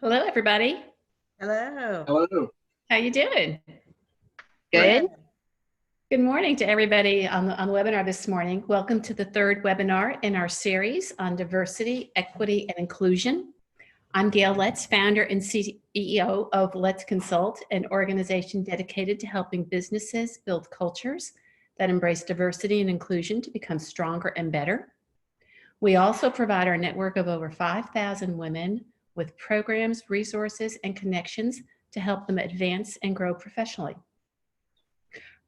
Hello, everybody. Hello. Hello. How you doing? Great. Good. Good morning to everybody on the webinar this morning. Welcome to the third webinar in our series on diversity, equity, and inclusion. I'm Gail Letts, founder and CEO of Letts Consult, an organization dedicated to helping businesses build cultures that embrace diversity and inclusion to become stronger and better. We also provide our network of over 5,000 women with programs, resources, and connections to help them advance and grow professionally.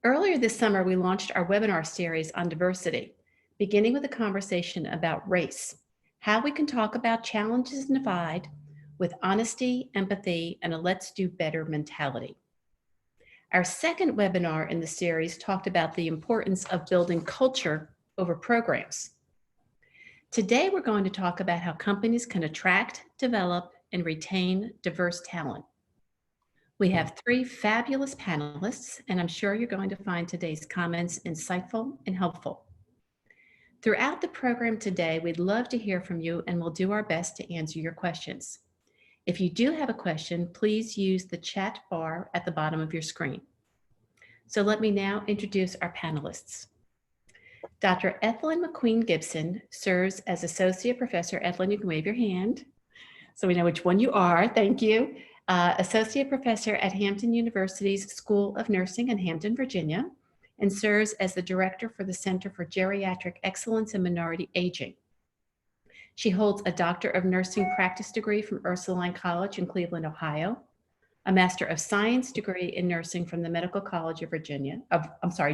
Earlier this summer, we launched our webinar series on diversity, beginning with a conversation about race, how we can talk about challenges and divide with honesty, empathy, and a let's do better mentality. Our second webinar in the series talked about the importance of building culture over programs. Today, we're going to talk about how companies can attract, develop, and retain diverse talent. We have three fabulous panelists, and I'm sure you're going to find today's comments insightful and helpful. Throughout the program today, we'd love to hear from you, and we'll do our best to answer your questions. If you do have a question, please use the chat bar at the bottom of your screen. So let me now introduce our panelists. Dr. Ethelyn McQueen Gibson serves as Associate Professor. Ethelyn, you can wave your hand so we know which one you are. Thank you. Associate Professor at Hampton University's School of Nursing in Hampton, Virginia, and serves as the Director for the Center for Geriatric Excellence and Minority Aging. She holds a Doctor of Nursing practice degree from Ursuline College in Cleveland, Ohio, a Master of Science degree in nursing from the Medical College of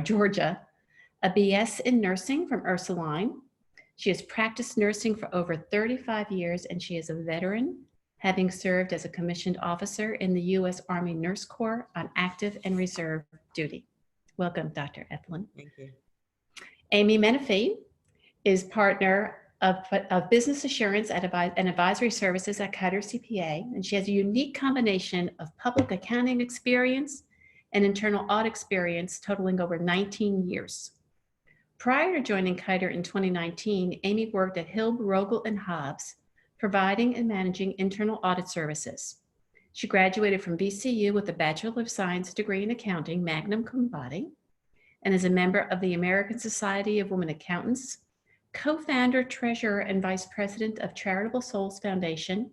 Georgia, a BS in nursing from Ursuline. She has practiced nursing for over 35 years, and she is a veteran, having served as a commissioned officer in the U.S. Army Nurse Corps on active and reserve duty. Welcome, Dr. Ethelyn. Thank you. Amy Menefee is partner of business assurance and advisory services at Kiter CPA, and she has a unique combination of public accounting experience and internal audit experience totaling over 19 years. Prior to joining Kiter in 2019, Amy worked at Hill, Rogel & Hobbs, providing and managing internal audit services. She graduated from VCU with a Bachelor of Science degree in accounting, magna cum laude, and is a member of the American Society of Women Accountants, co-founder, treasurer, and vice president of Charitable Souls Foundation,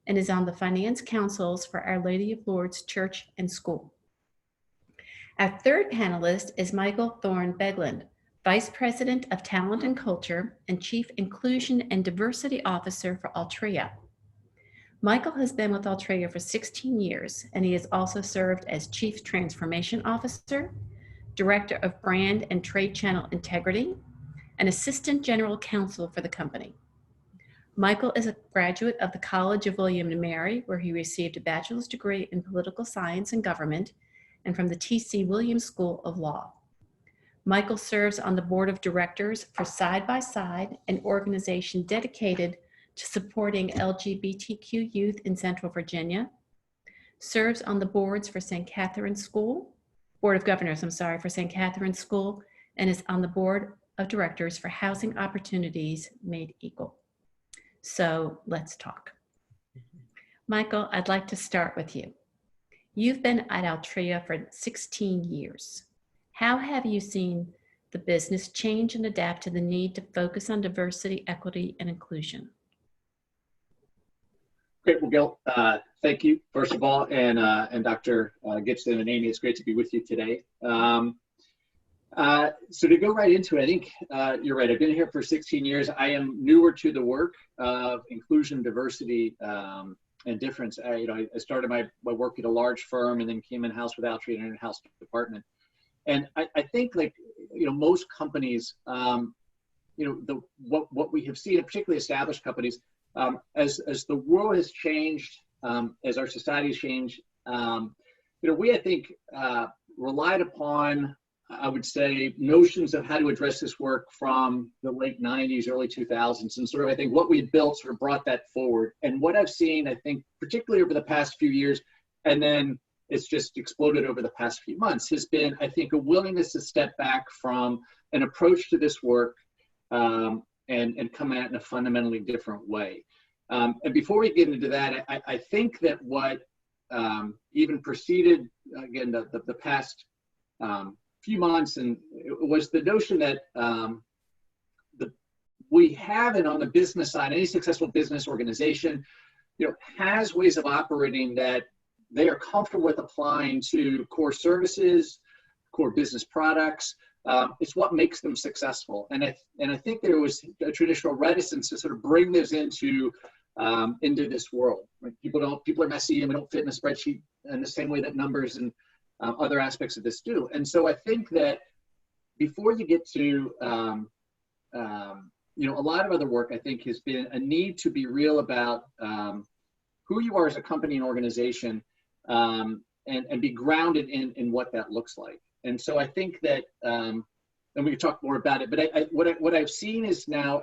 and is on the finance councils for Our Lady of Lourdes Church and School. Our third panelist is Michael Thorne Begland, Vice President of Talent and Culture and Chief Inclusion and Diversity Officer for Altria. Michael has been with Altria for 16 years, and he has also served as Chief Transformation Officer, Director of Brand and Trade Channel Integrity, and Assistant General Counsel for the company. Michael is a graduate of the College of William & Mary, where he received a bachelor's degree in political science and government, and from the T.C. Williams School of Law. Michael serves on the board of directors for Side by Side, an organization dedicated to supporting LGBTQ youth in Central Virginia, serves on the boards for St. Catherine's School, Board of Governors, for St. Catherine's School, and is on the board of directors for Housing Opportunities Made Equal. So let's talk. Michael, I'd like to start with you. You've been at Altria for 16 years. How have you seen the business change and adapt to the need to focus on diversity, equity, and inclusion? Great. Well, Gil, thank you, first of all, and Dr. Gibson and Amy, it's great to be with you today. So to go right into it, I think you're right. I've been here for 16 years. I am newer to the work of inclusion, diversity, and difference. I started my work at a large firm and then came in-house with Altria in an in-house department. And I think, like, most companies, what we have seen, particularly established companies, as the world has changed, as our society has changed, we, I think, relied upon, I would say, notions of how to address this work from the late 90s, early 2000s, and sort of, I think, what we had built sort of brought that forward. And what I've seen, I think, particularly over the past few years, and then it's just exploded over the past few months, has been, I think, a willingness to step back from an approach to this work and come at it in a fundamentally different way. And before we get into that, I think that what even preceded, again, the past few months, and it was the notion that we have it on the business side. Any successful business organization, has ways of operating that they are comfortable with applying to core services, core business products. It's what makes them successful. And I think there was a traditional reticence to sort of bring this into this world. Right? People are messy and we don't fit in a spreadsheet in the same way that numbers and other aspects of this do. And so I think that before you get to a lot of other work, I think, has been a need to be real about who you are as a company and organization, and be grounded in what that looks like. And so I think that, and we can talk more about it, but what I've seen is now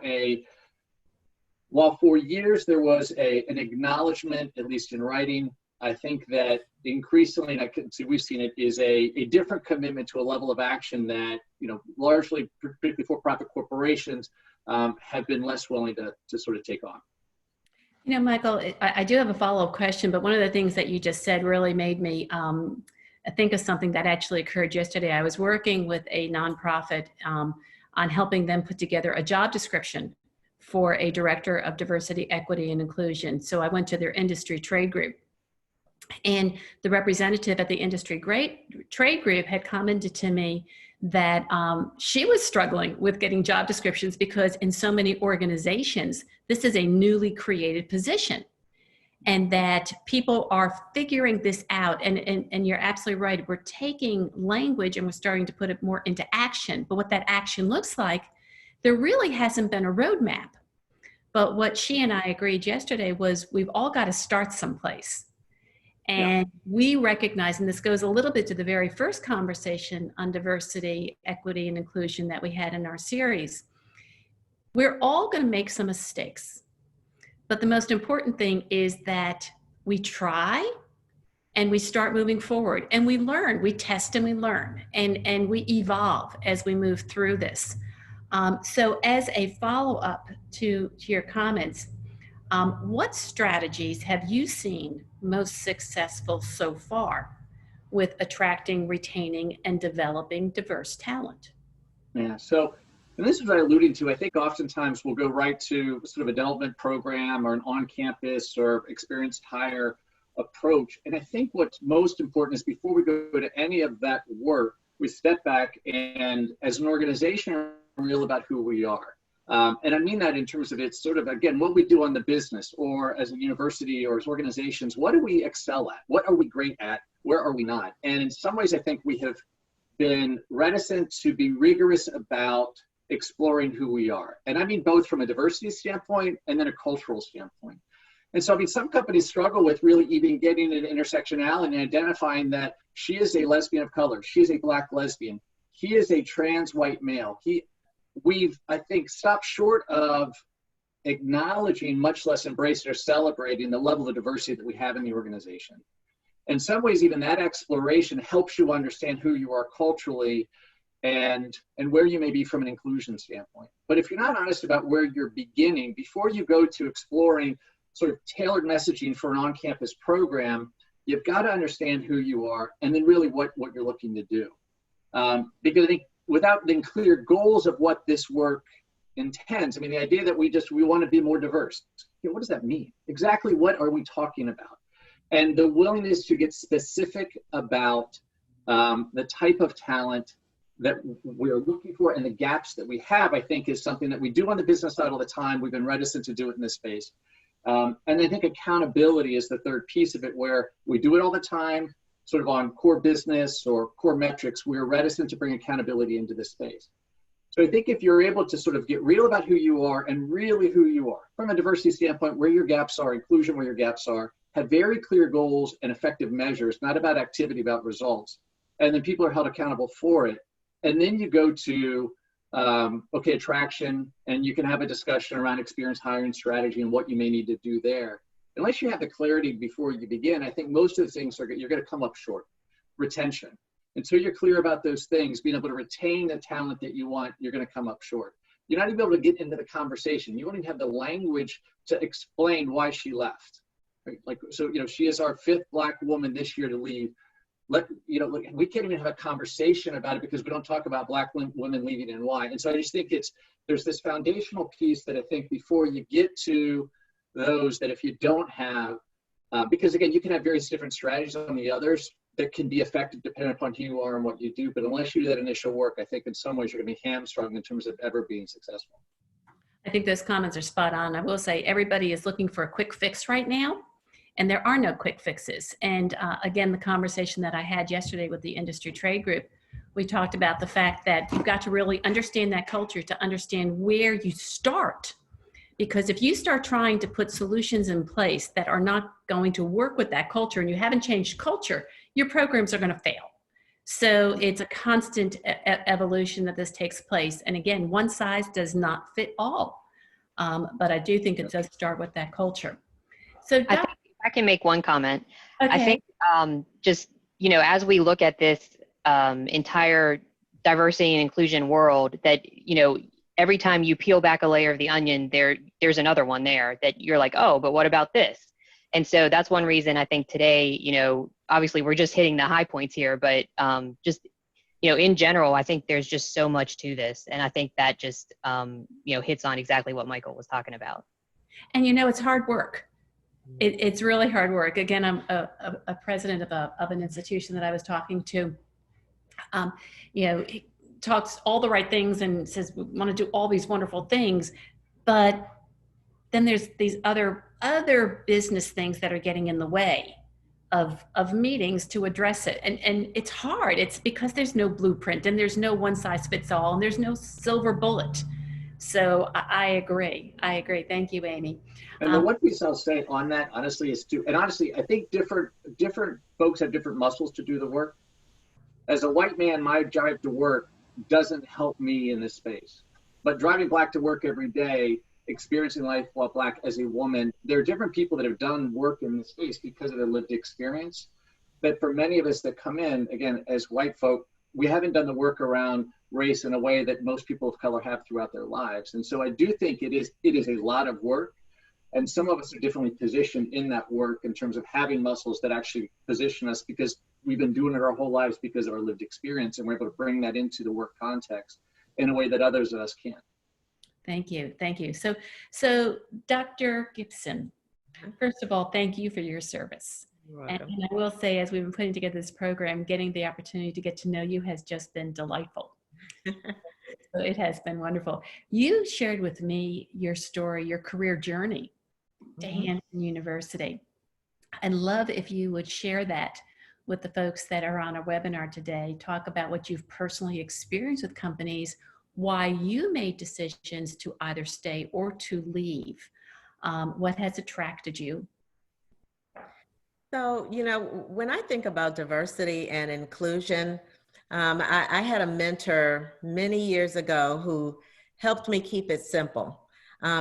while for years there was an acknowledgement, at least in writing, I think that increasingly, and I can see we've seen it, is a different commitment to a level of action that, largely, particularly for-profit corporations, have been less willing to sort of take on. Michael, I do have a follow-up question, but one of the things that you just said really made me think of something that actually occurred yesterday. I was working with a nonprofit on helping them put together a job description for a director of diversity, equity, and inclusion. So I went to their industry trade group, and the representative at the industry trade group had commented to me that she was struggling with getting job descriptions because in so many organizations, this is a newly created position, and that people are figuring this out. And you're absolutely right. We're taking language and we're starting to put it more into action. But what that action looks like, there really hasn't been a roadmap. But what she and I agreed yesterday was we've all got to start someplace. And we recognize, and this goes a little bit to the very first conversation on diversity, equity, and inclusion that we had in our series, we're all going to make some mistakes. But the most important thing is that we try and we start moving forward, and we learn, we test and we learn, and we evolve as we move through this. So as a follow-up to your comments, what strategies have you seen most successful so far with attracting, retaining, and developing diverse talent? Yeah, so, and this is what I'm alluding to. I think oftentimes we'll go right to sort of a development program or an on-campus or experienced hire approach. And I think what's most important is before we go to any of that work, we step back and as an organization are real about who we are. And I mean that in terms of it's sort of, again, what we do on the business or as a university or as organizations, what do we excel at? What are we great at? Where are we not? And in some ways, I think we have been reticent to be rigorous about exploring who we are. And I mean both from a diversity standpoint and then a cultural standpoint. And so, I mean, some companies struggle with really even getting an intersectionality and identifying that she is a lesbian of color, she is a Black lesbian, he is a trans white male. We've, I think, stopped short of acknowledging, much less embracing or celebrating the level of diversity that we have in the organization. In some ways, even that exploration helps you understand who you are culturally and where you may be from an inclusion standpoint. But if you're not honest about where you're beginning, before you go to exploring sort of tailored messaging for an on-campus program, you've got to understand who you are and then really what you're looking to do. Because I think without the clear goals of what this work intends, I mean, the idea that we want to be more diverse, what does that mean? Exactly what are we talking about? And the willingness to get specific about the type of talent that we're looking for and the gaps that we have, I think is something that we do on the business side all the time. We've been reticent to do it in this space. And I think accountability is the third piece of it, where we do it all the time, sort of on core business or core metrics. We're reticent to bring accountability into this space. So I think if you're able to sort of get real about who you are and really who you are, from a diversity standpoint, where your gaps are, inclusion where your gaps are, have very clear goals and effective measures, not about activity, about results. And then people are held accountable for it. And then you go to, attraction, and you can have a discussion around experience hiring strategy and what you may need to do there. Unless you have the clarity before you begin, I think most of the things you're going to come up short. Retention. Until you're clear about those things, being able to retain the talent that you want, you're going to come up short. you're not even able to get into the conversation. You don't even have the language to explain why she left. Right? Like, so, she is our 5th Black woman this year to leave. We can't even have a conversation about it because we don't talk about Black women leaving and why. And so I just think there's this foundational piece that I think before you get to those, that if you don't have, because again, you can have various different strategies on the others that can be effective depending upon who you are and what you do. But unless you do that initial work, I think in some ways you're going to be hamstrung in terms of ever being successful. I think those comments are spot on. I will say everybody is looking for a quick fix right now, and there are no quick fixes. And again, the conversation that I had yesterday with the industry trade group, we talked about the fact that you've got to really understand that culture to understand where you start. Because if you start trying to put solutions in place that are not going to work with that culture and you haven't changed culture, your programs are going to fail. So it's a constant evolution that this takes place. And again, one size does not fit all. But I do think it does start with that culture. So I think I can make one comment. okay. I think just, as we look at this entire diversity and inclusion world, that, every time you peel back a layer of the onion, there's another one there that you're like, oh, but what about this? And so that's one reason I think today, obviously we're just hitting the high points here, but just, in general, I think there's just so much to this. And I think that just, hits on exactly what Michael was talking about. And it's hard work. It's really hard work. Again, I'm a president of an institution that I was talking to. He talks all the right things and says we want to do all these wonderful things, but then there's these other business things that are getting in the way of meetings to address it. And it's hard. It's because there's no blueprint and there's no one size fits all and there's no silver bullet. So I agree. Thank you, Amy. And the one piece I'll say on that, honestly, I think different folks have different muscles to do the work. As a white man, my drive to work doesn't help me in this space. But driving Black to work every day, experiencing life while Black as a woman, there are different people that have done work in this space because of their lived experience. But for many of us that come in, again, as white folk, we haven't done the work around race in a way that most people of color have throughout their lives. And so I do think it is a lot of work. And some of us are differently positioned in that work in terms of having muscles that actually position us because we've been doing it our whole lives because of our lived experience, and we're able to bring that into the work context in a way that others of us can't. Thank you. So Dr. Gibson, first of all, thank you for your service. And I will say, as we've been putting together this program, getting the opportunity to get to know you has just been delightful. So it has been wonderful. You shared with me your story, your career journey to Hampton University. I'd love if you would share that with the folks that are on our webinar today. Talk about what you've personally experienced with companies, why you made decisions to either stay or to leave. What has attracted you? So, when I think about diversity and inclusion, I had a mentor many years ago who helped me keep it simple.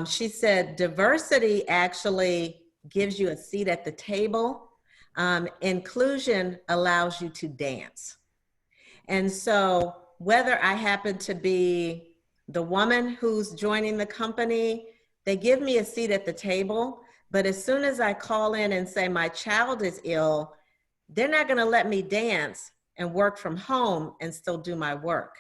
She said, diversity actually gives you a seat at the table. Inclusion allows you to dance. And so whether I happen to be the woman who's joining the company, they give me a seat at the table. But as soon as I call in and say my child is ill, they're not going to let me dance and work from home and still do my work.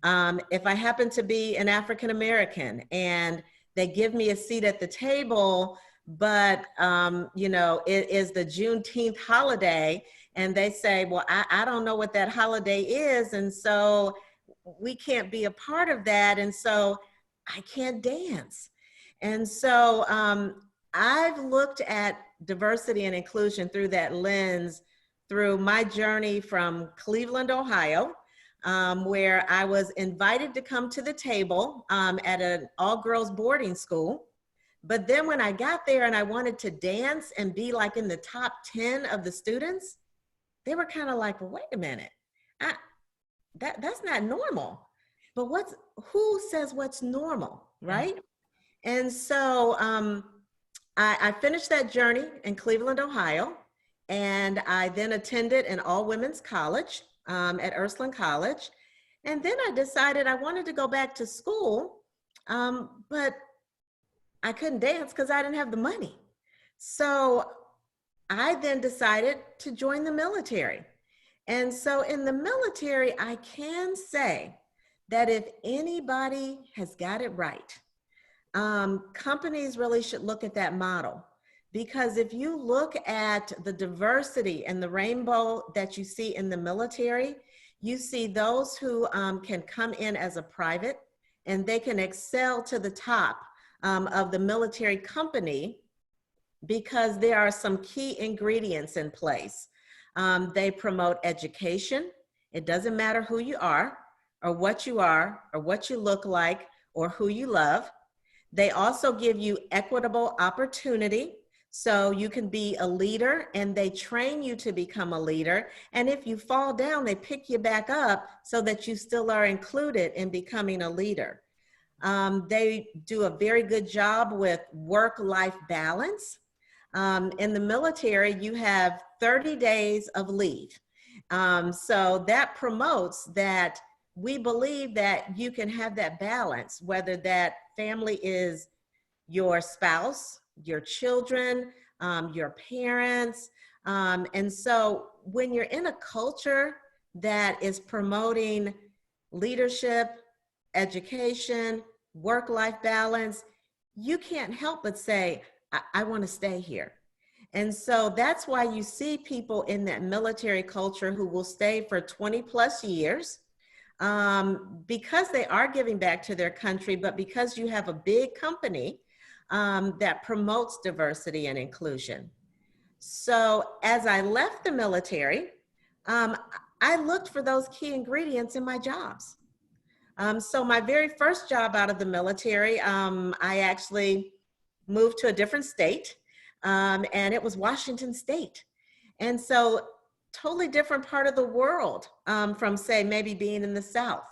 If I happen to be an African American and they give me a seat at the table, but it is the Juneteenth holiday, and they say, well, I don't know what that holiday is, and so we can't be a part of that, and so I can't dance. And so I've looked at diversity and inclusion through that lens through my journey from Cleveland, Ohio, where I was invited to come to the table at an all-girls boarding school. But then when I got there and I wanted to dance and be like in the top 10 of the students, they were kind of like, well, wait a minute, that's not normal. But who says what's normal, right? And so I finished that journey in Cleveland, Ohio, and I then attended an all-women's college at Ursuline College. And then I decided I wanted to go back to school But I couldn't dance because I didn't have the money. So I then decided to join the military. And so in the military, I can say that if anybody has got it right, companies really should look at that model. Because if you look at the diversity and the rainbow that you see in the military, you see those who can come in as a private and they can excel to the top of the military company because there are some key ingredients in place. They promote education. It doesn't matter who you are or what you look like or who you love. They also give you equitable opportunity. So you can be a leader and they train you to become a leader. And if you fall down, they pick you back up so that you still are included in becoming a leader. They do a very good job with work-life balance. In the military, you have 30 days of leave. So that promotes that we believe that you can have that balance, whether that family is your spouse, your children, your parents. And so when you're in a culture that is promoting leadership, education, work-life balance, you can't help but say, I want to stay here. And so that's why you see people in that military culture who will stay for 20 plus years because they are giving back to their country, but because you have a big company that promotes diversity and inclusion. So as I left the military, I looked for those key ingredients in my jobs. So my very first job out of the military, I actually moved to a different state, and it was Washington State. And so totally different part of the world from, say, maybe being in the South.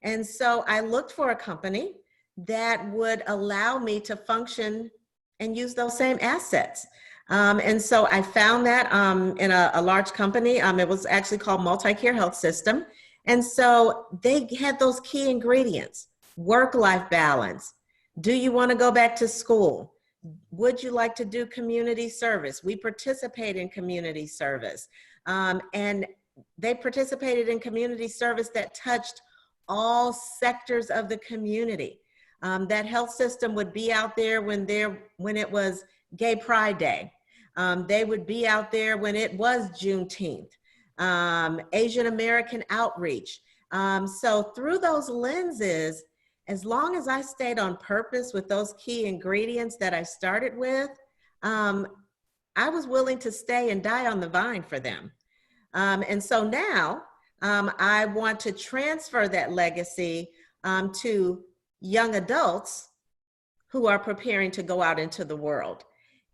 And so I looked for a company that would allow me to function and use those same assets. And so I found that in a large company. It was actually called MultiCare Health System. And so they had those key ingredients: work-life balance. Do you want to go back to school? Would you like to do community service? We participate in community service. And they participated in community service that touched all sectors of the community. That health system would be out there when it was Gay Pride Day. They would be out there when it was Juneteenth. Asian American outreach. So through those lenses, as long as I stayed on purpose with those key ingredients that I started with, I was willing to stay and die on the vine for them. And so now I want to transfer that legacy to young adults who are preparing to go out into the world.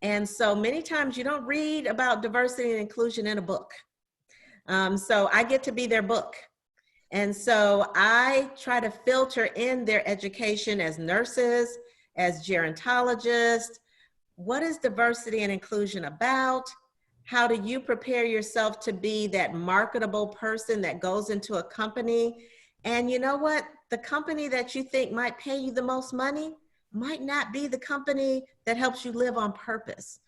And so many times you don't read about diversity and inclusion in a book. So I get to be their book. And so I try to filter in their education as nurses, as gerontologists. What is diversity and inclusion about? How do you prepare yourself to be that marketable person that goes into a company? And you know what? The company that you think might pay you the most money might not be the company that helps you live on purpose.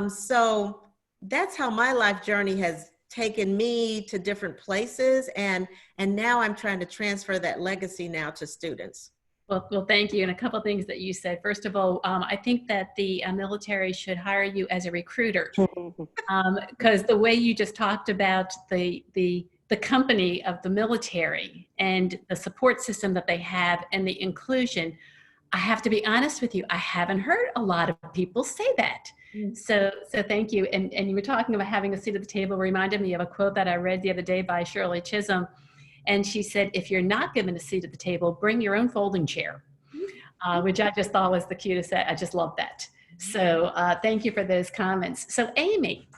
So that's how my life journey has taken me to different places. And now I'm trying to transfer that legacy now to students. Well, thank you. And a couple of things that you said. First of all, I think that the military should hire you as a recruiter, because the way you just talked about the company of the military and the support system that they have and the inclusion, I have to be honest with you, I haven't heard a lot of people say that. So thank you. And you were talking about having a seat at the table, reminded me of a quote that I read the other day by Shirley Chisholm. And she said, if you're not given a seat at the table, bring your own folding chair, which I just thought was the cutest. I just love that. So thank you for those comments. So Amy,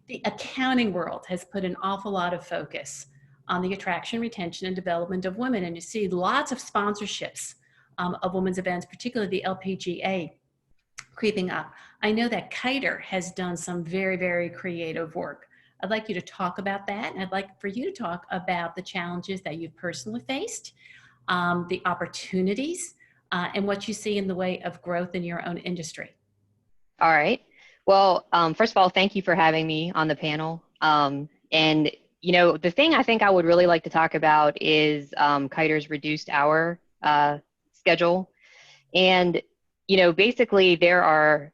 the accounting world has put an awful lot of focus on the attraction, retention, and development of women. And you see lots of sponsorships of women's events, particularly the LPGA, creeping up. I know that Kiter has done some very, very creative work. I'd like you to talk about that, and I'd like for you to talk about the challenges that you've personally faced, the opportunities and what you see in the way of growth in your own industry. All right. Well, first of all, thank you for having me on the panel. And the thing I think I would really like to talk about is Kiter's reduced hour schedule. And, basically there are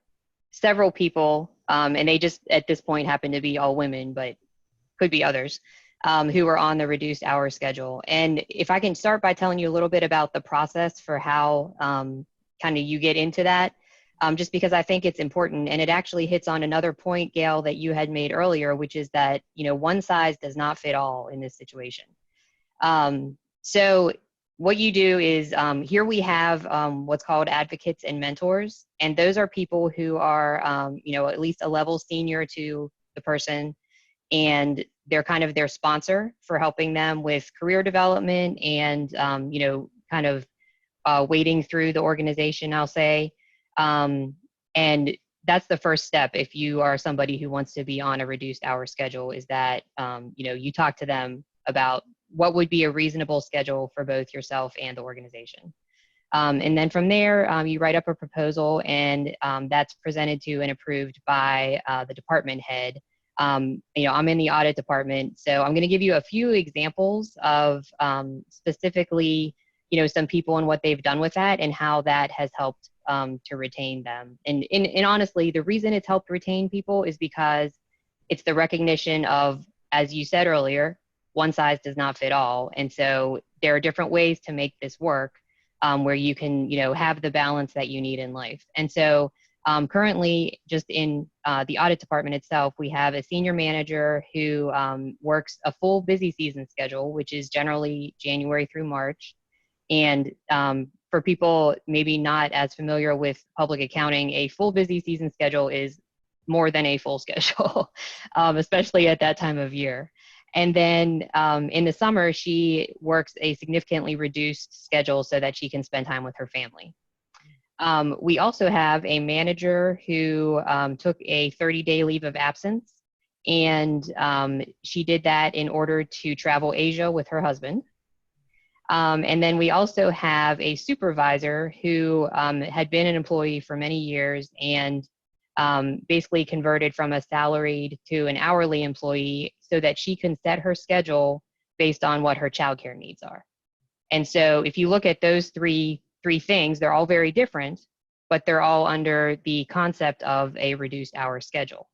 several people, and they just at this point happen to be all women, but could be others, who are on the reduced hour schedule. And if I can start by telling you a little bit about the process for how kind of you get into that, just because I think it's important, and it actually hits on another point, Gail, that you had made earlier, which is that, one size does not fit all in this situation. So what you do is, here we have what's called advocates and mentors, and those are people who are, at least a level senior to the person, and they're kind of their sponsor for helping them with career development and, kind of wading through the organization, I'll say. And that's the first step if you are somebody who wants to be on a reduced hour schedule, is that, you talk to them about what would be a reasonable schedule for both yourself and the organization. And then from there, you write up a proposal, and that's presented to and approved by the department head. I'm in the audit department, so I'm going to give you a few examples of specifically, some people and what they've done with that and how that has helped to retain them. And honestly, the reason it's helped retain people is because it's the recognition of, as you said earlier, one size does not fit all. And so there are different ways to make this work, where you can, have the balance that you need in life. And so currently, just in the audit department itself, we have a senior manager who works a full busy season schedule, which is generally January through March. And for people maybe not as familiar with public accounting, a full busy season schedule is more than a full schedule, especially at that time of year. And then in the summer, she works a significantly reduced schedule so that she can spend time with her family. We also have a manager who took a 30-day leave of absence, and she did that in order to travel Asia with her husband. And then we also have a supervisor who had been an employee for many years and basically converted from a salaried to an hourly employee so that she can set her schedule based on what her childcare needs are. And so if you look at those three things, they're all very different, but they're all under the concept of a reduced hour schedule.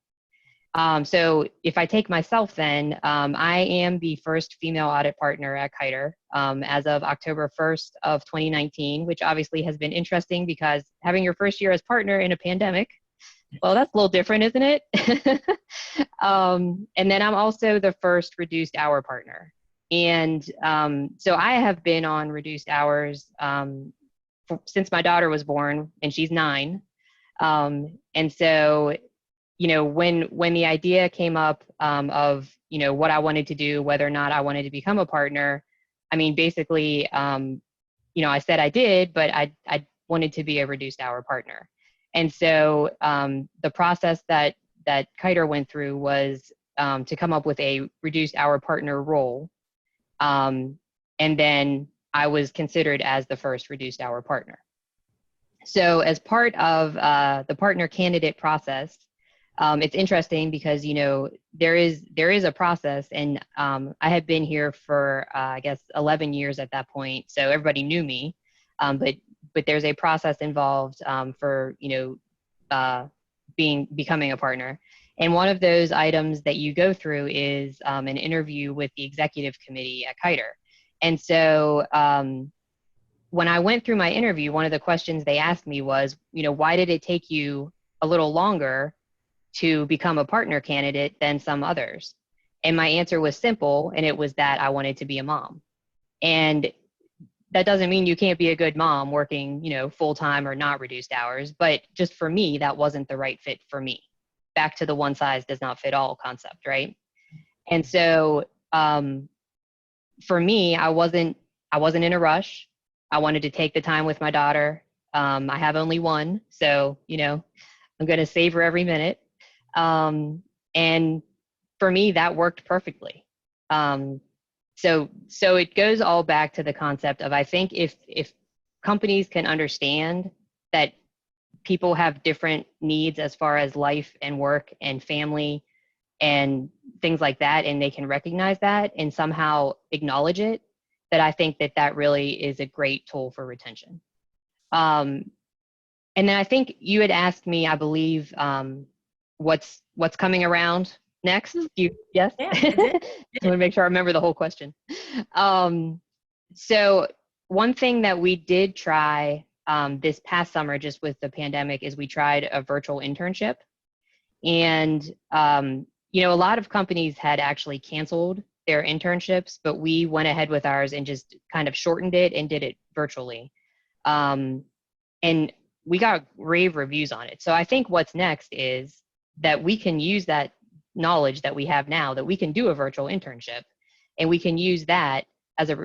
So if I take myself then, I am the first female audit partner at Kiter as of October 1st of 2019, which obviously has been interesting because having your first year as partner in a pandemic, well, that's a little different, isn't it? And then I'm also the first reduced hour partner. And so I have been on reduced hours since my daughter was born, and she's 9. And so, when the idea came up of, what I wanted to do, whether or not I wanted to become a partner, I mean, basically, I said I did, but I wanted to be a reduced hour partner. And so the process that Kiter went through was to come up with a reduced hour partner role. And then I was considered as the first reduced hour partner. So as part of the partner candidate process, it's interesting because, there is a process, and I had been here for, I guess, 11 years at that point. So everybody knew me, but there's a process involved for, becoming a partner. And one of those items that you go through is an interview with the executive committee at Kiter. And so when I went through my interview, one of the questions they asked me was, why did it take you a little longer to become a partner candidate than some others? And my answer was simple, and it was that I wanted to be a mom. And that doesn't mean you can't be a good mom working, full-time or not reduced hours, but just for me, that wasn't the right fit for me. Back to the one size does not fit all concept, right? And so for me, I wasn't in a rush. I wanted to take the time with my daughter. I have only one, so, I'm going to savor every minute. And for me, that worked perfectly. So it goes all back to the concept of, I think if companies can understand that people have different needs as far as life and work and family and things like that, and they can recognize that and somehow acknowledge it, that I think that that really is a great tool for retention. And then I think you had asked me, I believe, what's coming around next? Yes? Yeah, I I did. want to make sure I remember the whole question. So one thing that we did try this past summer, just with the pandemic, is we tried a virtual internship. And, you know, a lot of companies had actually canceled their internships, but we went ahead with ours and just kind of shortened it and did it virtually. And we got rave reviews on it. So I think what's next is that we can use that knowledge that we have now, that we can do a virtual internship, and we can use that as a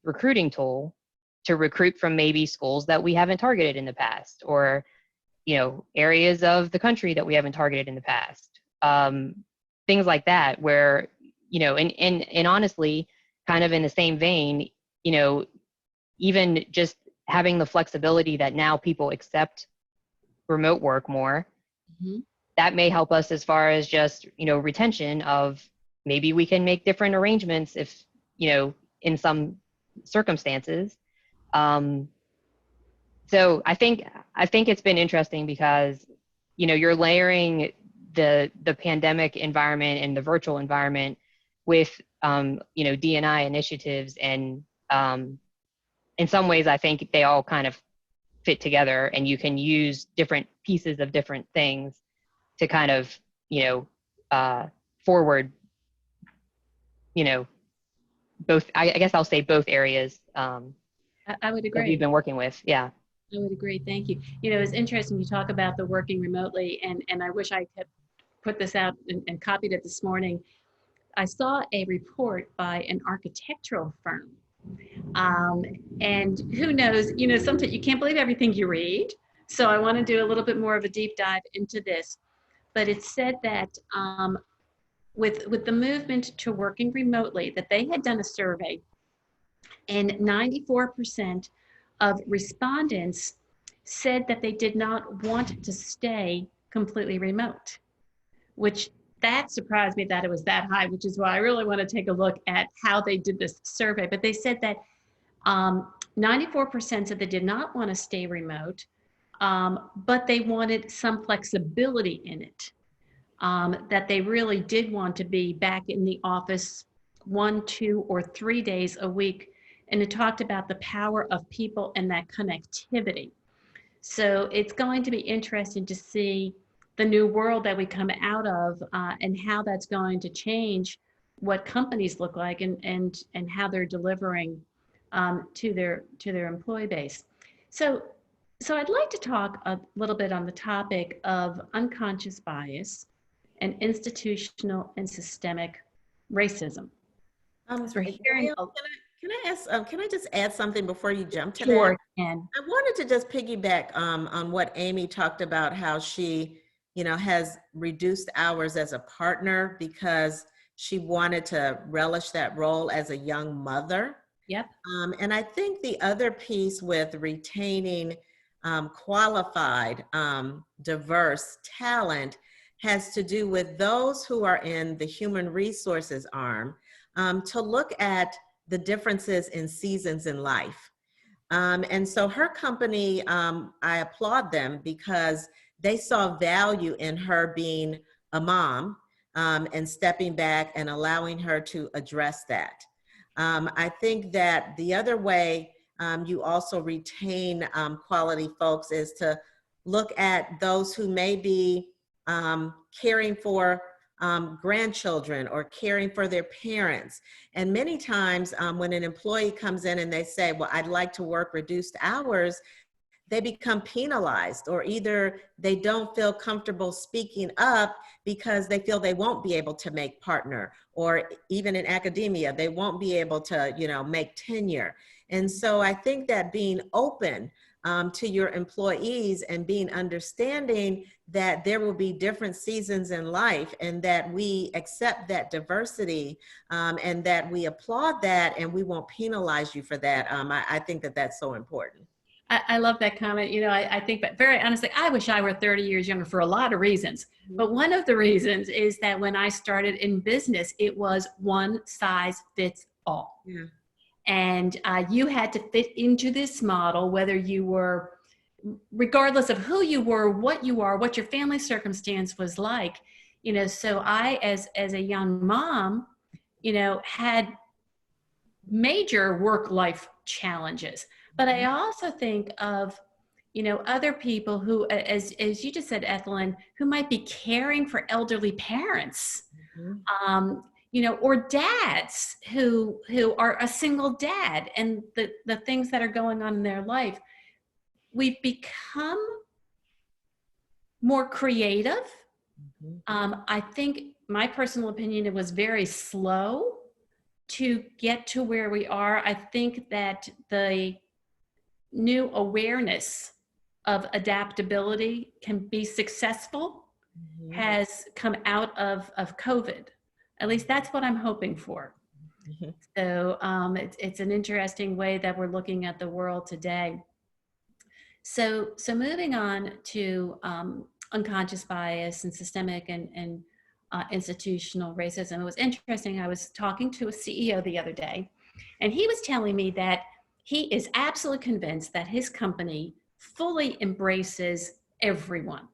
recruiting tool to recruit from maybe schools that we haven't targeted in the past, or, you know, areas of the country that we haven't targeted in the past. Things like that, where, you know, and honestly, kind of in the same vein, you know, even just having the flexibility that now people accept remote work more, that may help us as far as just, you know, retention of, maybe we can make different arrangements if, you know, in some circumstances. So I think it's been interesting because, you know, you're layering the pandemic environment and the virtual environment with, you know, D&I initiatives, and in some ways, I think they all kind of fit together, and you can use different pieces of different things to kind of, you know, forward, you know, both, I guess I'll say both areas I would that agree. we've been working with. Yeah. I would agree. Thank you. You know, it's interesting you talk about the working remotely, and I wish I could put this out and copied it this morning. I saw a report by an architectural firm. And who knows, you know, sometimes you can't believe everything you read. So I want to do a little bit more of a deep dive into this. But it said that with the movement to working remotely, that they had done a survey, and 94% of respondents said that they did not want to stay completely remote, which that surprised me that it was that high, which is why I really want to take a look at how they did this survey. But they said that 94% said they did not want to stay remote, but they wanted some flexibility in it, that they really did want to be back in the office 1, 2, or 3 days a week. And it talked about the power of people and that connectivity. So it's going to be interesting to see the new world that we come out of, and how that's going to change what companies look like, and how they're delivering to their employee base. So I'd like to talk a little bit on the topic of unconscious bias and institutional and systemic racism. Can I ask? Can I just add something before you jump to Sure, that? Ken. I wanted to just piggyback on what Amy talked about, how she, you know, has reduced hours as a partner because she wanted to relish that role as a young mother. Yep. And I think the other piece with retaining qualified, diverse talent has to do with those who are in the human resources arm, to look at the differences in seasons in life. And so her company, I applaud them because they saw value in her being a mom, and stepping back and allowing her to address that. I think that the other way you also retain quality folks is to look at those who may be caring for grandchildren or caring for their parents. And many times when an employee comes in and they say, well, I'd like to work reduced hours, they become penalized, or either they don't feel comfortable speaking up because they feel they won't be able to make partner, or even in academia, they won't be able to, you know, make tenure. And so I think that being open to your employees, and being understanding that there will be different seasons in life, and that we accept that diversity, and that we applaud that, and we won't penalize you for that. I think that that's so important. I love that comment. You know, I think, but very honestly, I wish I were 30 years younger for a lot of reasons. But one of the reasons is that when I started in business, it was one size fits all. Yeah. And you had to fit into this model, whether you were, regardless of who you were, what you are, what your family circumstance was like. You know, so I, as a young mom, you know, had major work-life challenges. But I also think of, you know, other people who, as you just said, Ethelyn, who might be caring for elderly parents, you know, or dads who are a single dad, and the things that are going on in their life. We've become more creative. I think, my personal opinion, it was very slow to get to where we are. I think that the new awareness of adaptability can be successful has come out of COVID. At least that's what I'm hoping for. So it's an interesting way that we're looking at the world today. So moving on to unconscious bias and systemic and institutional racism. It was interesting. I was talking to a CEO the other day, and he was telling me that he is absolutely convinced that his company fully embraces everyone,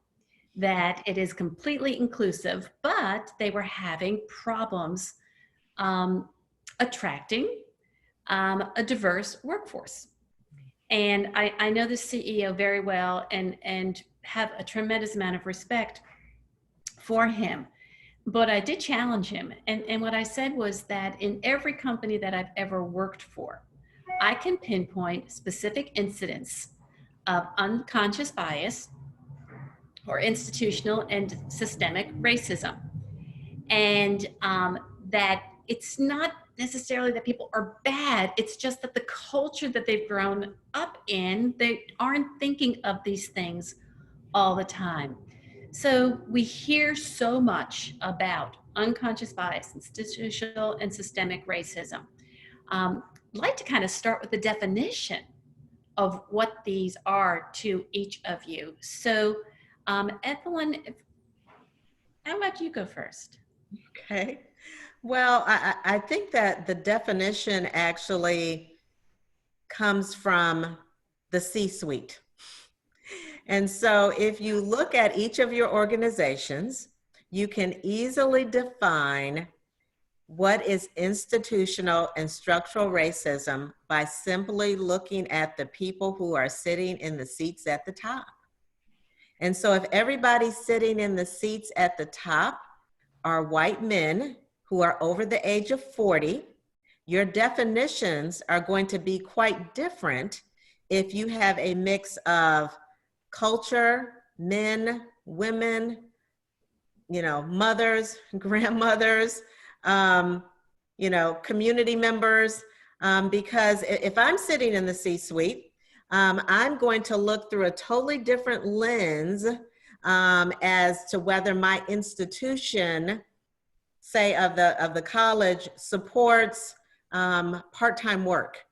that it is completely inclusive, but they were having problems attracting a diverse workforce. And I know the CEO very well, and have a tremendous amount of respect for him. But I did challenge him. And what I said was that in every company that I've ever worked for, I can pinpoint specific incidents of unconscious bias or institutional and systemic racism. And that it's not necessarily that people are bad, it's just that the culture that they've grown up in, they aren't thinking of these things all the time. So we hear so much about unconscious bias, institutional and systemic racism. I'd like to kind of start with the definition of what these are to each of you. So Ethelyn, how about you go first? Okay. Well, I think that the definition actually comes from the C-suite. And so if you look at each of your organizations, you can easily define what is institutional and structural racism by simply looking at the people who are sitting in the seats at the top. And so if everybody's sitting in the seats at the top are white men who are over the age of 40, your definitions are going to be quite different if you have a mix of culture, men, women, you know, mothers, grandmothers, you know, community members, because if I'm sitting in the C-suite, I'm going to look through a totally different lens as to whether my institution, say of the college, supports part-time work.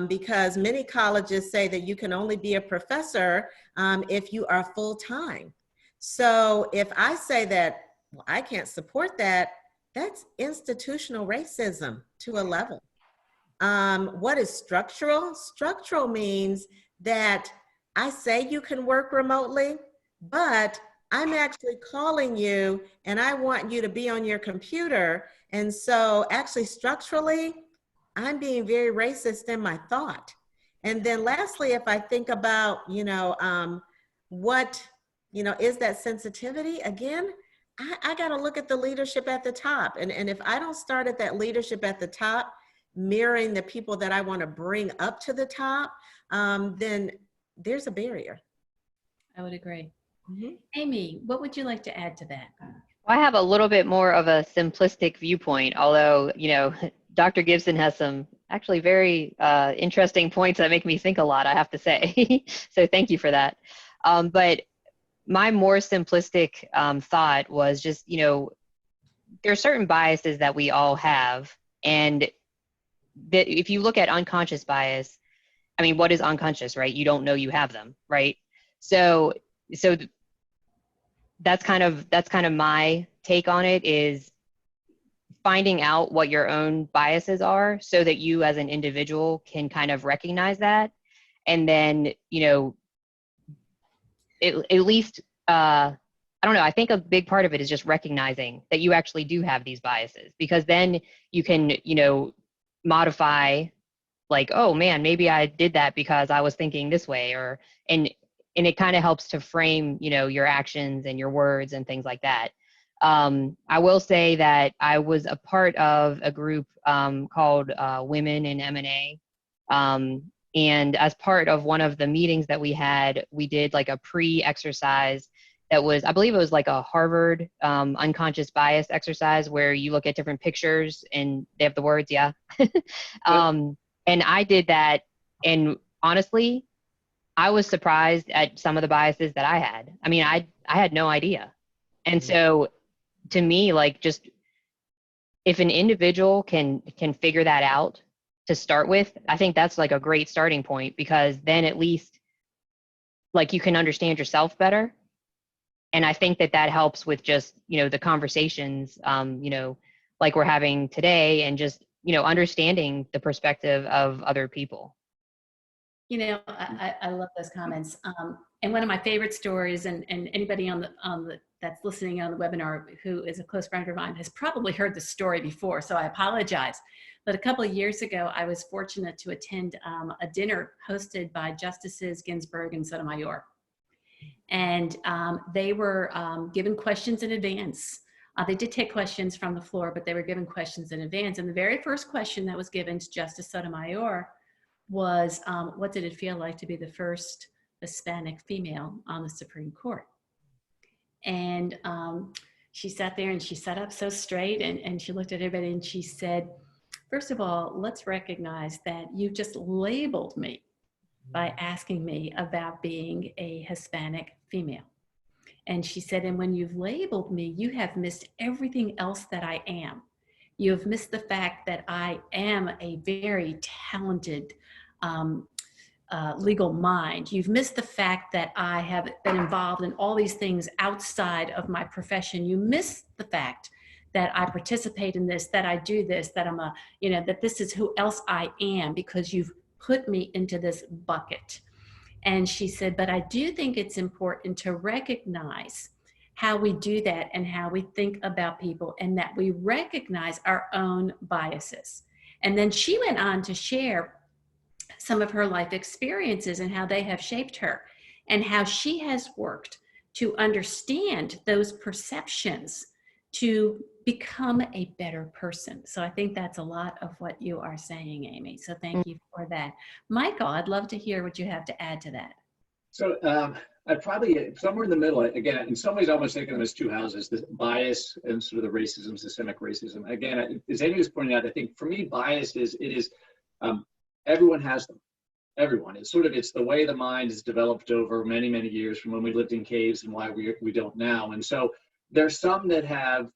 Because many colleges say that you can only be a professor if you are full-time. So if I say that, well, I can't support that, that's institutional racism to a level. What is structural? Structural means that I say you can work remotely, but I'm actually calling you and I want you to be on your computer. And so actually structurally, I'm being very racist in my thought. And then lastly, if I think about, you know, what, you know, is that sensitivity? Again, I got to look at the leadership at the top. And if I don't start at that leadership at the top, mirroring the people that I want to bring up to the top, then there's a barrier. I would agree. Amy, what would you like to add to that? Well, I have a little bit more of a simplistic viewpoint, although, you know, Dr. Gibson has some actually very interesting points that make me think a lot, I have to say. So thank you for that. But my more simplistic thought was just, there are certain biases that we all have. And that if you look at unconscious bias, I mean, what is unconscious, right? You don't know you have them, right? So that's kind of my take on it, is finding out what your own biases are so that you as an individual can kind of recognize that. And then, at least, I don't know, I think a big part of it is just recognizing that you actually do have these biases, because then you can, modify, like, oh man, maybe I did that because I was thinking this way, and it kind of helps to frame, your actions and your words and things like that. I will say that I was a part of a group called Women in M&A. And as part of one of the meetings that we had, we did like a pre-exercise that was, I believe it was like a Harvard unconscious bias exercise, where you look at different pictures and they have the words, yeah. And I did that, and honestly, I was surprised at some of the biases that I had. I mean, I had no idea. And so to me, like, just if an individual can figure that out to start with, I think that's like a great starting point, because then at least like you can understand yourself better. And I think that helps with just, the conversations, like we're having today, and just, understanding the perspective of other people. I love those comments. And one of my favorite stories, and anybody on the that's listening on the webinar who is a close friend of mine has probably heard the story before, so I apologize. But a couple of years ago, I was fortunate to attend a dinner hosted by Justices Ginsburg and Sotomayor. And they were given questions in advance. They did take questions from the floor, but they were given questions in advance. And the very first question that was given to Justice Sotomayor was, what did it feel like to be the first Hispanic female on the Supreme Court? And she sat there and she sat up so straight, and she looked at everybody and she said, first of all, let's recognize that you just labeled me by asking me about being a Hispanic female. And she said, and when you've labeled me, you have missed everything else that I am. You have missed the fact that I am a very talented legal mind. You've missed the fact that I have been involved in all these things outside of my profession. You miss the fact that I participate in this, that I do this, that I'm that this is who else I am, because you've put me into this bucket. And she said, but I do think it's important to recognize how we do that and how we think about people, and that we recognize our own biases. And then she went on to share some of her life experiences and how they have shaped her, and how she has worked to understand those perceptions to become a better person. So I think that's a lot of what you are saying, Amy. So thank you for that. Michael, I'd love to hear what you have to add to that. So I'd probably, somewhere in the middle, again, in some ways, I almost think of them as two houses, the bias and sort of the racism, systemic racism. Again, as Amy was pointing out, I think for me, bias is, everyone has them. Everyone. It's sort of, it's the way the mind is developed over many, many years, from when we lived in caves and why we don't now. And so there's some that have,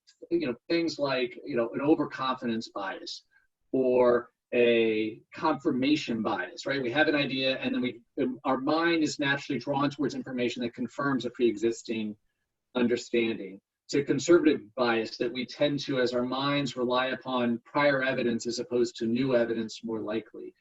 things like, an overconfidence bias, or a confirmation bias, right? We have an idea, and then our mind is naturally drawn towards information that confirms a pre-existing understanding. To conservative bias, that we tend to, as our minds rely upon prior evidence as opposed to new evidence more likely.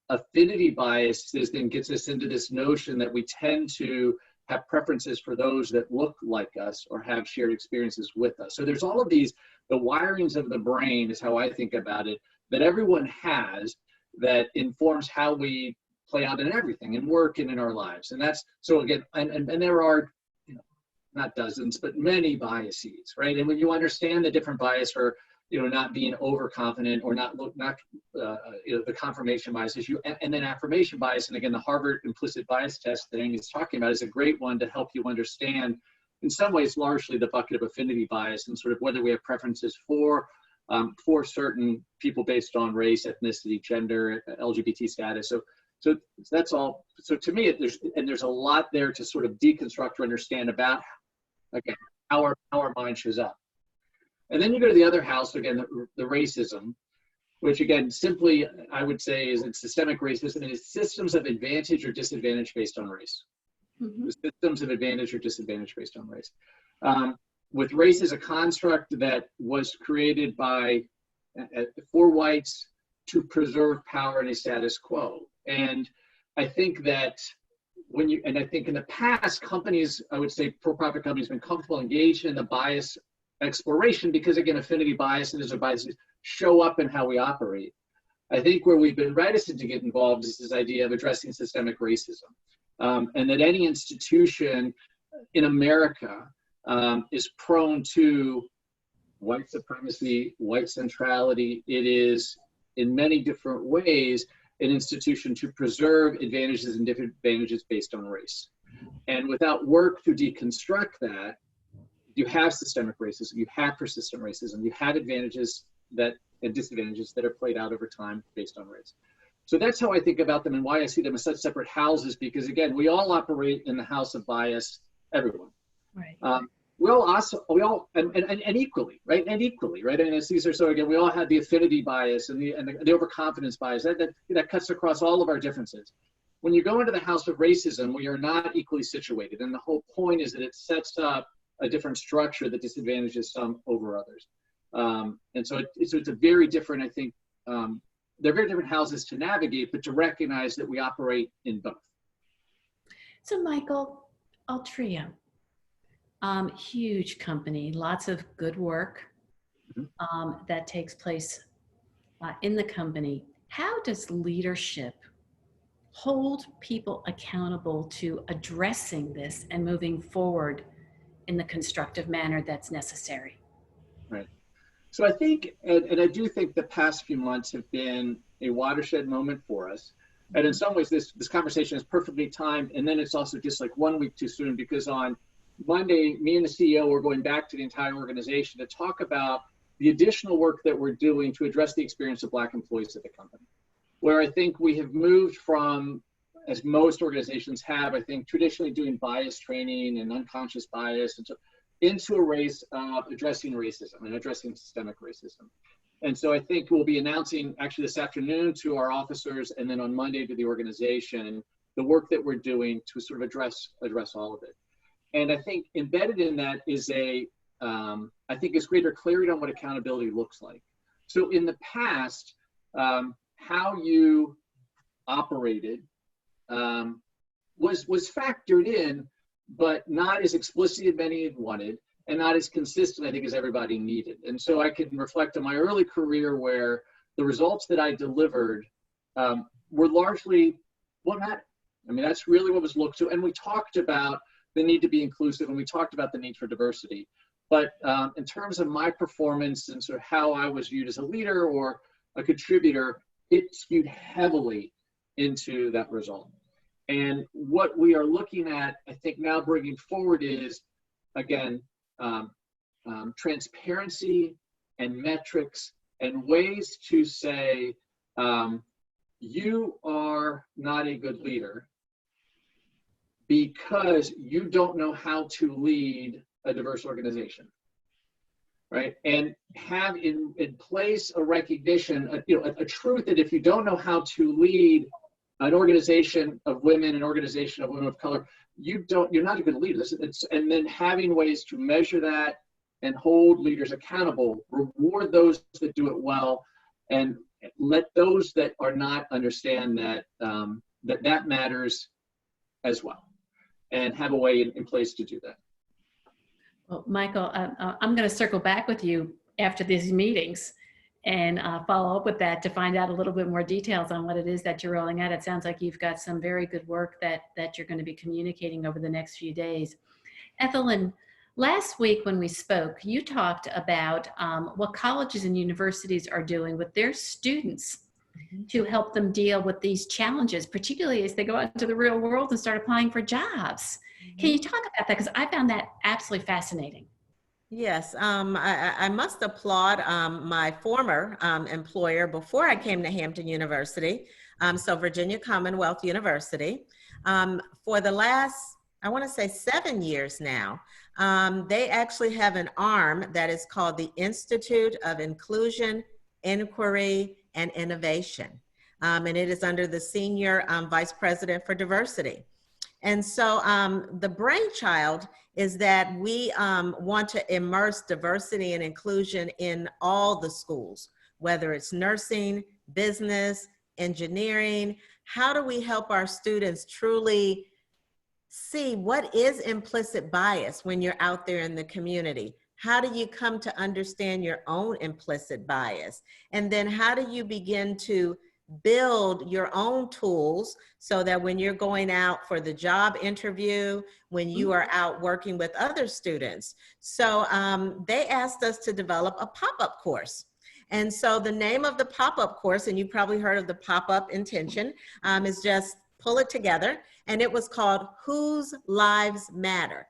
Affinity bias then gets us into this notion that we tend to have preferences for those that look like us or have shared experiences with us. So there's all of these, the wirings of the brain is how I think about it, that everyone has, that informs how we play out in everything, in work and in our lives. And that's, so again, and there are, not dozens, but many biases, right? And when you understand the different bias for, not being overconfident, or the confirmation bias issue, and then affirmation bias. And again, the Harvard implicit bias test that Amy's talking about is a great one to help you understand, in some ways, largely the bucket of affinity bias, and sort of whether we have preferences for for certain people based on race, ethnicity, gender, LGBT status. So that's all. So to me, there's a lot there to sort of deconstruct or understand about, again, how our mind shows up. And then you go to the other house, again, the racism, which again, simply, I would say is it's systemic racism, and it's systems of advantage or disadvantage based on race. Mhm. The systems of advantage or disadvantage based on race. With race as a construct that was created by, for whites to preserve power in a status quo. And I think that I think in the past, companies, I would say for-profit companies, have been comfortable engaged in the bias exploration because, again, affinity bias and other biases show up in how we operate. I think where we've been reticent to get involved is this idea of addressing systemic racism, and that any institution in America is prone to white supremacy, white centrality. It is, in many different ways, an institution to preserve advantages and disadvantages based on race. And without work to deconstruct that, you have systemic racism, you have persistent racism, you have advantages and disadvantages that are played out over time based on race. So that's how I think about them and why I see them as such separate houses, because again, we all operate in the house of bias, everyone. Right. We all and equally, right? And equally, right? And as Cesar, so again, we all have the affinity bias and the overconfidence bias that cuts across all of our differences. When you go into the house of racism, we are not equally situated, and the whole point is that it sets up a different structure that disadvantages some over others. And so it's a very different, I think, they're very different houses to navigate, but to recognize that we operate in both. So Michael, Altria, huge company, lots of good work that takes place in the company. How does leadership hold people accountable to addressing this and moving forward in the constructive manner that's necessary? Right. So I think, and I do think the past few months have been a watershed moment for us. And in some ways, this conversation is perfectly timed. And then it's also just like 1 week too soon, because on Monday, me and the CEO were going back to the entire organization to talk about the additional work that we're doing to address the experience of Black employees at the company, where I think we have moved from, as most organizations have, I think, traditionally doing bias training and unconscious bias, and so into a race of addressing racism and addressing systemic racism. And so I think we'll be announcing actually this afternoon to our officers, and then on Monday to the organization, the work that we're doing to sort of address all of it. And I think embedded in that is I think is greater clarity on what accountability looks like. So in the past, how you operated was factored in, but not as explicit as many had wanted, and not as consistent, I think, as everybody needed. And so I can reflect on my early career where the results that I delivered were largely what mattered. I mean, that's really what was looked to. And we talked about the need to be inclusive, and we talked about the need for diversity. But in terms of my performance and sort of how I was viewed as a leader or a contributor, it skewed heavily into that result. And what we are looking at, I think, now bringing forward is, again, transparency and metrics and ways to say, you are not a good leader because you don't know how to lead a diverse organization, right? And have in place a recognition, a truth that if you don't know how to lead an organization of women, an organization of women of color, you're not a good leader. And then having ways to measure that and hold leaders accountable, reward those that do it well, and let those that are not understand that that matters as well, and have a way in place to do that. Well, Michael, I'm going to circle back with you after these meetings and follow up with that to find out a little bit more details on what it is that you're rolling out. It sounds like you've got some very good work that you're going to be communicating over the next few days. Ethelyn, last week when we spoke, you talked about what colleges and universities are doing with their students to help them deal with these challenges, particularly as they go out into the real world and start applying for jobs. Can you talk about that? Because I found that absolutely fascinating. Yes, I must applaud my former employer before I came to Hampton University, so Virginia Commonwealth University. For the last, I want to say 7 years now, they actually have an arm that is called the Institute of Inclusion, Inquiry, and Innovation. And it is under the Senior Vice President for Diversity. And so the brainchild is that we want to immerse diversity and inclusion in all the schools, whether it's nursing, business, engineering. How do we help our students truly see what is implicit bias when you're out there in the community? How do you come to understand your own implicit bias? And then how do you begin to build your own tools so that when you're going out for the job interview, when you are out working with other students? So they asked us to develop a pop-up course. And so the name of the pop-up course, and you probably heard of the pop-up intention, is just pull it together. And it was called Whose Lives Matter?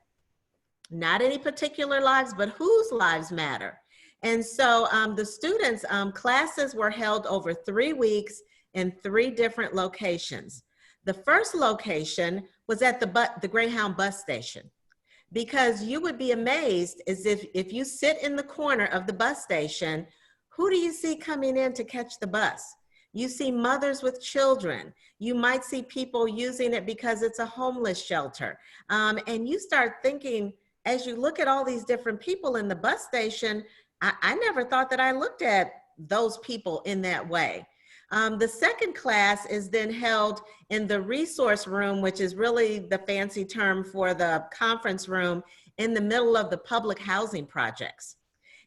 Not any particular lives, but whose lives matter? And so the students, classes were held over 3 weeks in 3 different locations. The first location was at the Greyhound bus station, because you would be amazed as if you sit in the corner of the bus station, who do you see coming in to catch the bus? You see mothers with children. You might see people using it because it's a homeless shelter. And you start thinking, as you look at all these different people in the bus station, I never thought that I looked at those people in that way. The second class is then held in the resource room, which is really the fancy term for the conference room in the middle of the public housing projects.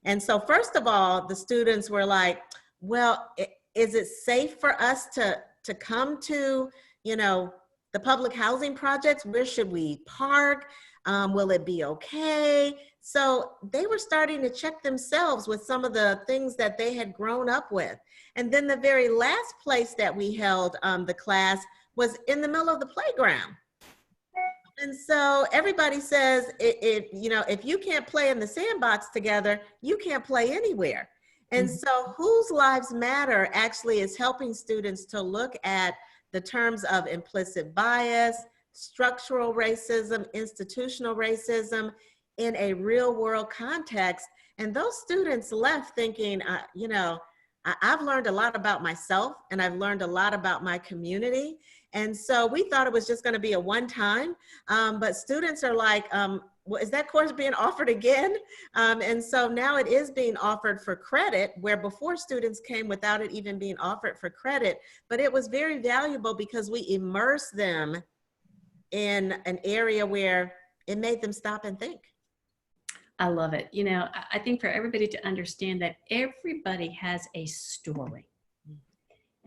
And so first of all, the students were like, well, is it safe for us to come to, the public housing projects? Where should we park? Will it be okay? So they were starting to check themselves with some of the things that they had grown up with. And then the very last place that we held the class was in the middle of the playground. And so everybody says, if you can't play in the sandbox together, you can't play anywhere. And so Whose Lives Matter actually is helping students to look at the terms of implicit bias, structural racism, institutional racism in a real world context. And those students left thinking, I've learned a lot about myself, and I've learned a lot about my community. And so we thought it was just going to be a one-time, but students are like, well, is that course being offered again? And so now it is being offered for credit, where before students came without it even being offered for credit. But it was very valuable because we immersed them in an area where it made them stop and think. I love it. I think for everybody to understand that everybody has a story.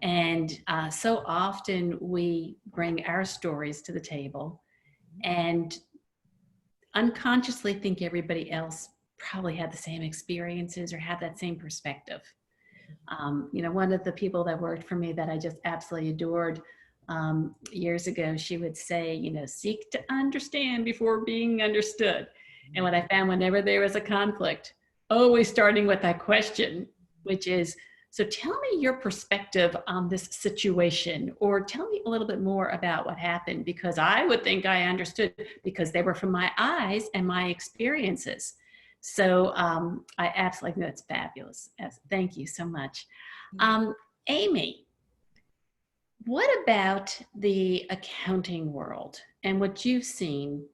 And so often we bring our stories to the table and unconsciously think everybody else probably had the same experiences or have that same perspective. One of the people that worked for me that I just absolutely adored years ago, she would say, seek to understand before being understood. And what I found whenever there was a conflict, always starting with that question, which is, so tell me your perspective on this situation, or tell me a little bit more about what happened, because I would think I understood because they were from my eyes and my experiences. So I absolutely think that's fabulous. Thank you so much. Amy, what about the accounting world and what you've seen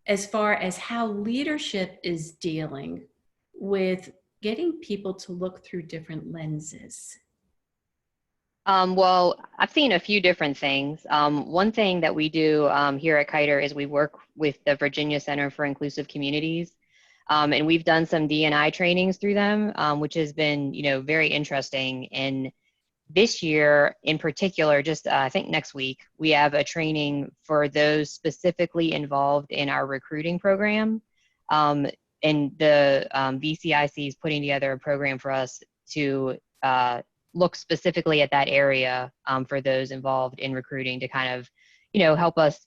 as far as how leadership is dealing with getting people to look through different lenses? Well, I've seen a few different things. One thing that we do here at Kiter is we work with the Virginia Center for Inclusive Communities. And we've done some D&I trainings through them, which has been, very interesting. And this year in particular, just I think next week, we have a training for those specifically involved in our recruiting program. And the VCIC is putting together a program for us to look specifically at that area for those involved in recruiting to kind of, help us,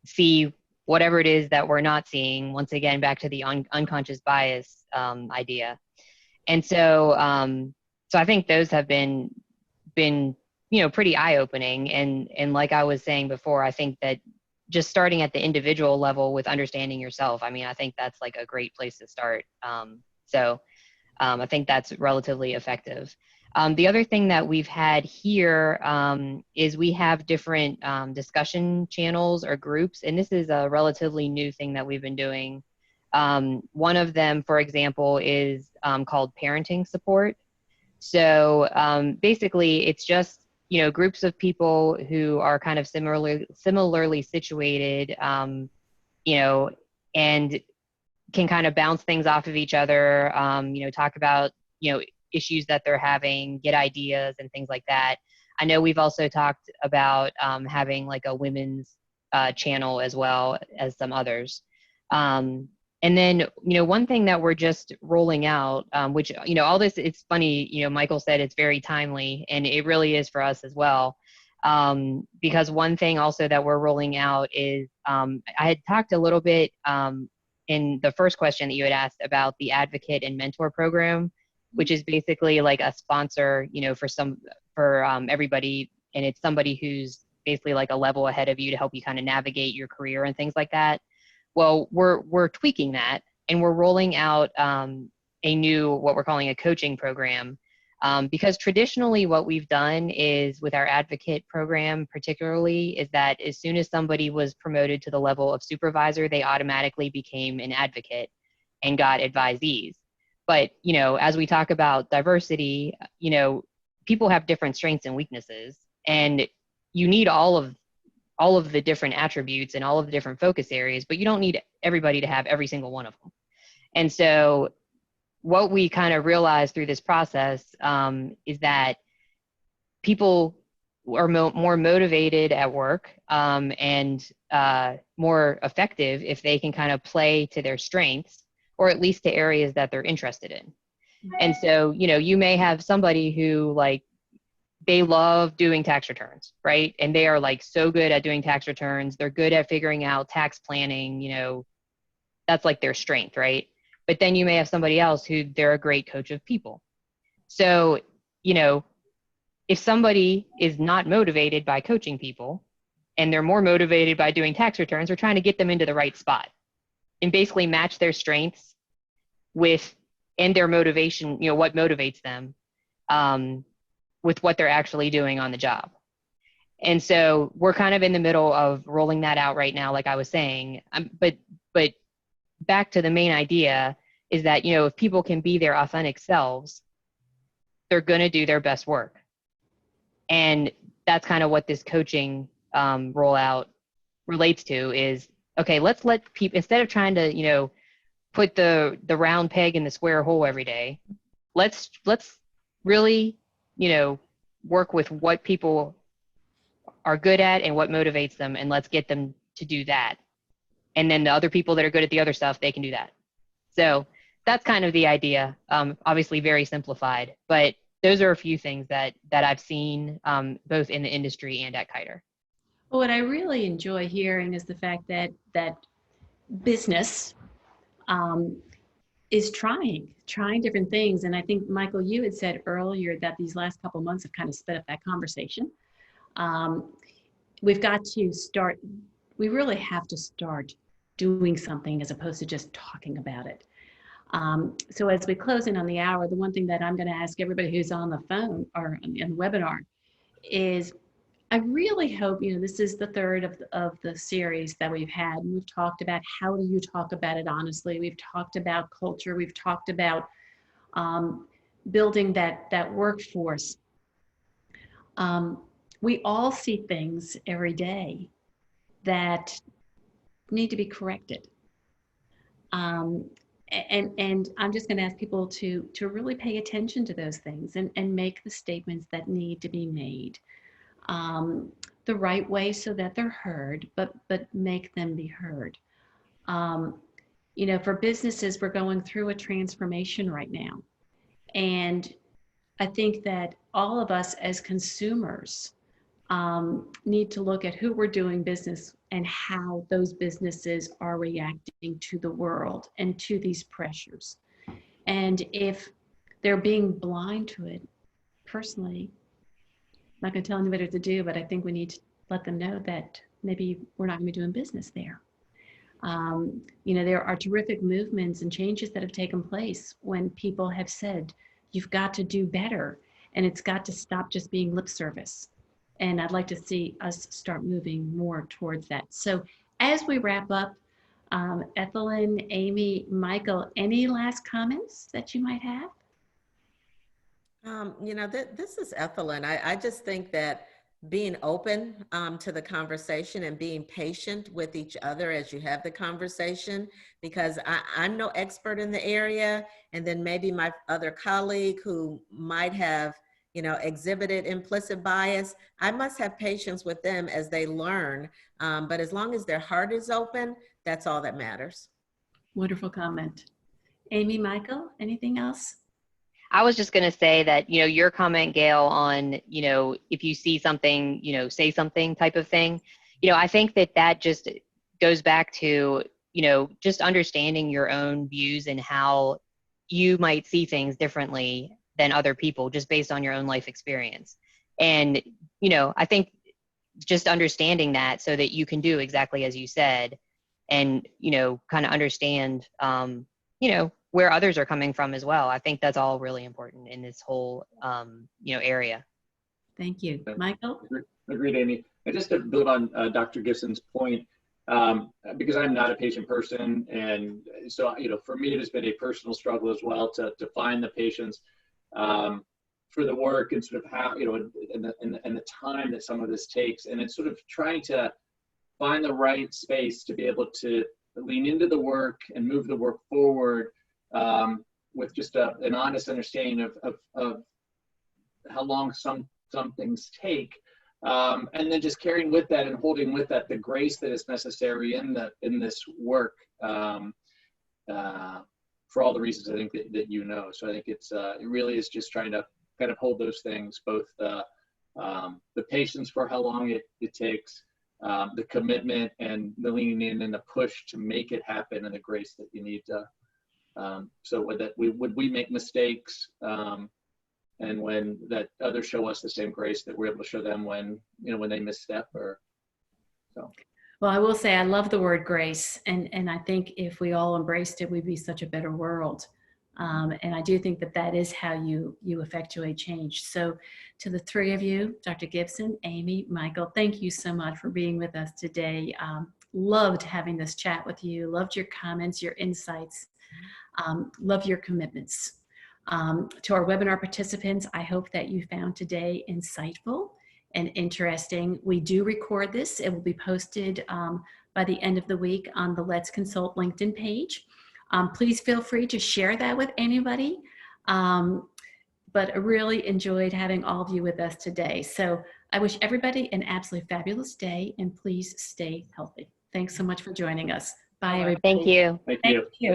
see whatever it is that we're not seeing. Once again, back to the unconscious bias idea. And so, so I think those have been pretty eye-opening. And like I was saying before, I think that just starting at the individual level with understanding yourself, I mean, I think that's like a great place to start. I think that's relatively effective. The other thing that we've had here is we have different discussion channels or groups, and this is a relatively new thing that we've been doing. One of them, for example, is called parenting support. So basically, it's just groups of people who are kind of similarly situated, and can kind of bounce things off of each other, talk about, issues that they're having, get ideas and things like that. I know we've also talked about having like a women's channel as well as some others. And then, one thing that we're just rolling out, which, all this, it's funny, Michael said it's very timely, and it really is for us as well. Because one thing also that we're rolling out is, I had talked a little bit in the first question that you had asked about the advocate and mentor program, which is basically like a sponsor, for everybody. And it's somebody who's basically like a level ahead of you to help you kind of navigate your career and things like that. Well, we're tweaking that, and we're rolling out a new, what we're calling a coaching program, because traditionally what we've done is with our advocate program particularly is that as soon as somebody was promoted to the level of supervisor, they automatically became an advocate and got advisees. But, as we talk about diversity, people have different strengths and weaknesses, and you need all of the different attributes and all of the different focus areas, but you don't need everybody to have every single one of them. And so what we kind of realized through this process is that people are more motivated at work and more effective if they can kind of play to their strengths, or at least to areas that they're interested in. And so, you may have somebody who they love doing tax returns, right? And they are so good at doing tax returns. They're good at figuring out tax planning, that's like their strength, right? But then you may have somebody else who they're a great coach of people. So, if somebody is not motivated by coaching people and they're more motivated by doing tax returns, we're trying to get them into the right spot and basically match their strengths and their motivation, what motivates them, with what they're actually doing on the job. And so we're kind of in the middle of rolling that out right now, like I was saying. But back to the main idea is that, if people can be their authentic selves, they're going to do their best work. And that's kind of what this coaching rollout relates to is, okay, let's let people, instead of trying to, put the round peg in the square hole every day, let's really, work with what people are good at and what motivates them, and let's get them to do that. And then the other people that are good at the other stuff, they can do that. So that's kind of the idea. Obviously very simplified, but those are a few things that I've seen both in the industry and at Kiter. Well, what I really enjoy hearing is the fact that business is trying different things. And I think, Michael, you had said earlier that these last couple of months have kind of sped up that conversation. We've got to start, we really have to start doing something as opposed to just talking about it. So as we close in on the hour, the one thing that I'm going to ask everybody who's on the phone or in the webinar is, I really hope, this is the third of the series that we've had, and we've talked about how do you talk about it honestly. We've talked about culture. We've talked about building that workforce. We all see things every day that need to be corrected. And I'm just going to ask people to really pay attention to those things and make the statements that need to be made. The right way so that they're heard, but make them be heard. For businesses, we're going through a transformation right now. And I think that all of us as consumers need to look at who we're doing business and how those businesses are reacting to the world and to these pressures. And if they're being blind to it, personally, I'm not going to tell anybody what to do, but I think we need to let them know that maybe we're not going to be doing business there. There are terrific movements and changes that have taken place when people have said, you've got to do better, and it's got to stop just being lip service. And I'd like to see us start moving more towards that. So as we wrap up, Ethelyn, Amy, Michael, any last comments that you might have? This is Ethelyn. I just think that being open to the conversation and being patient with each other as you have the conversation, because I'm no expert in the area, and then maybe my other colleague who might have exhibited implicit bias, I must have patience with them as they learn. But as long as their heart is open, that's all that matters. Wonderful comment. Amy, Michael, anything else? I was just going to say that, your comment, Gail, on, if you see something, say something type of thing, I think that just goes back to, just understanding your own views and how you might see things differently than other people just based on your own life experience. And, I think just understanding that so that you can do exactly as you said and, kind of understand, where others are coming from as well. I think that's all really important in this whole, area. Thank you. Michael? Agreed, Amy. And just to build on Dr. Gibson's point, because I'm not a patient person, and so, for me, it has been a personal struggle as well to find the patients for the work and sort of how, and the time that some of this takes. And it's sort of trying to find the right space to be able to lean into the work and move the work forward with just an honest understanding of how long some things take, and then just carrying with that and holding with that the grace that is necessary in this work for all the reasons I think that So I think it really is just trying to kind of hold those things, both the patience for how long it takes, the commitment and the leaning in and the push to make it happen, and the grace that you need to. So would we make mistakes, and when that others show us the same grace that we're able to show them when they misstep or so. Well, I will say I love the word grace, and I think if we all embraced it, we'd be such a better world. And I do think that is how you effectuate change. So to the three of you, Dr. Gibson, Amy, Michael, thank you so much for being with us today. Loved having this chat with you. Loved your comments, your insights. Love your commitments. To our webinar participants, I hope that you found today insightful and interesting. We do record this. It will be posted by the end of the week on the Let's Consult LinkedIn page. Please feel free to share that with anybody. But I really enjoyed having all of you with us today. So I wish everybody an absolutely fabulous day, and please stay healthy. Thanks so much for joining us. Bye, everybody. Thank you. Thank you. Thank you.